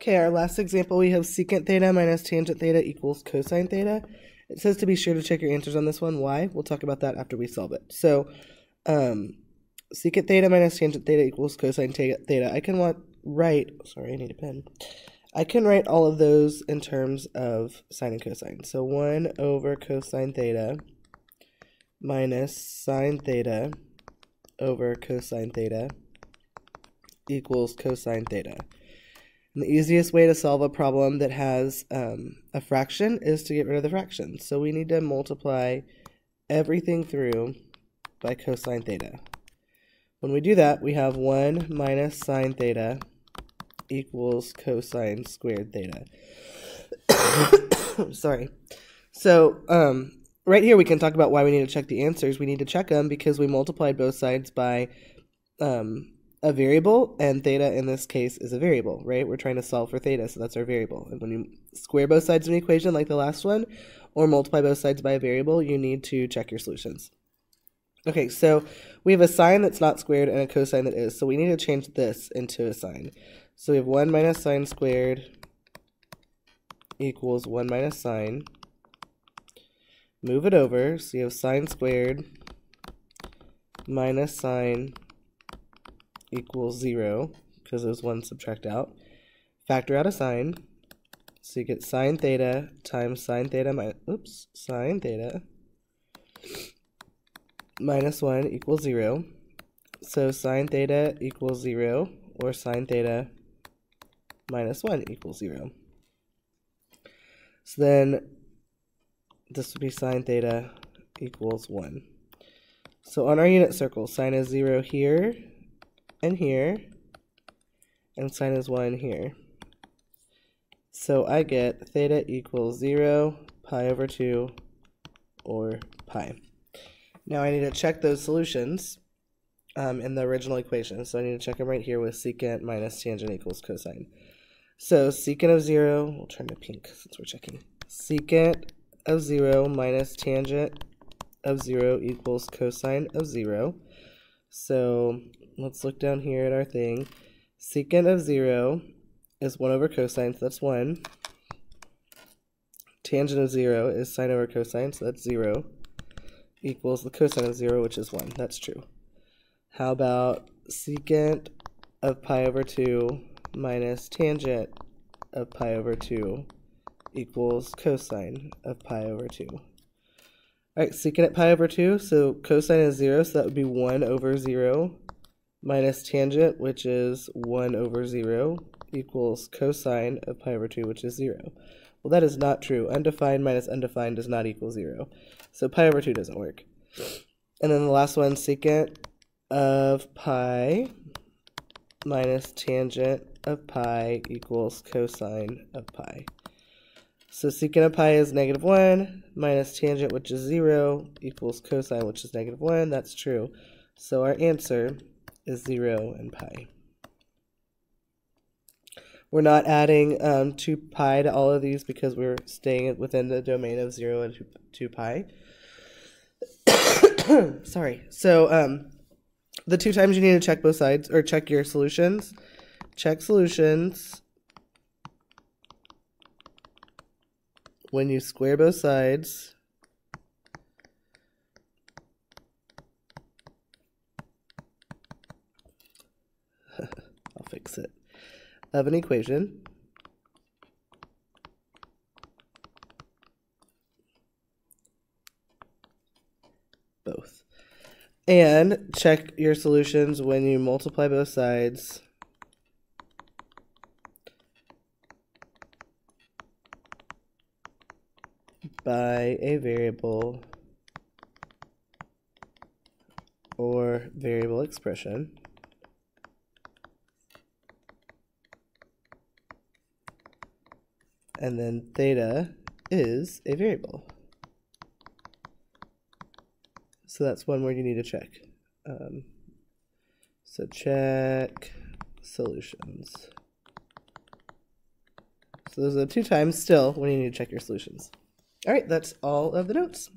Okay, our last example, we have secant theta minus tangent theta equals cosine theta. It says to be sure to check your answers on this one. Why? We'll talk about that after we solve it. So, secant theta minus tangent theta equals cosine theta. I can write, sorry, I need a pen. I can write all of those in terms of sine and cosine. So 1 over cosine theta minus sine theta over cosine theta equals cosine theta. And the easiest way to solve a problem that has a fraction is to get rid of the fraction. So we need to multiply everything through by cosine theta. When we do that, we have 1 minus sine theta equals cosine squared theta. Sorry. So right here we can talk about why we need to check the answers. We need to check them because we multiplied both sides by a variable, and theta in this case is a variable, right? We're trying to solve for theta, so that's our variable. And when you square both sides of an equation like the last one, or multiply both sides by a variable, you need to check your solutions. Okay, so we have a sine that's not squared and a cosine that is, so we need to change this into a sine. So we have 1 minus sine squared equals 1 minus sine. Move it over, so you have sine squared minus sine equals 0, because those ones subtract out. Factor out a sine, so you get sine theta times sine theta minus 1 equals 0. So sine theta equals 0, or sine theta minus 1 equals 0. So then this would be sine theta equals 1. So on our unit circle, sine is 0 here, and here, and sine is 1 here. So I get theta equals 0, pi over 2, or pi. Now I need to check those solutions in the original equation. So I need to check them right here with secant minus tangent equals cosine. So secant of 0, we'll turn to pink since we're checking. Secant of 0 minus tangent of 0 equals cosine of 0. So let's look down here at our thing. Secant of 0 is 1 over cosine, so that's 1. Tangent of 0 is sine over cosine, so that's 0. Equals the cosine of 0, which is 1. That's true. How about secant of pi over 2 minus tangent of pi over 2 equals cosine of pi over 2. Alright, secant at pi over 2, so cosine is 0, so that would be 1 over 0 minus tangent, which is 1 over 0, equals cosine of pi over 2, which is 0. Well, that is not true. Undefined minus undefined does not equal 0. So pi over 2 doesn't work. And then the last one, secant of pi minus tangent of pi equals cosine of pi. So secant of pi is negative 1 minus tangent, which is 0, equals cosine, which is negative 1. That's true. So our answer is 0 and pi. We're not adding 2 pi to all of these because we're staying within the domain of 0 and 2 pi. Sorry. So the 2 times you need to check both sides, or check your solutions. Check solutions when you square both sides I'll fix it, of an equation both. And check your solutions when you multiply both sides by a variable or variable expression. And then theta is a variable. So that's one word you need to check. So check solutions. So those are the 2 times still when you need to check your solutions. All right, that's all of the notes.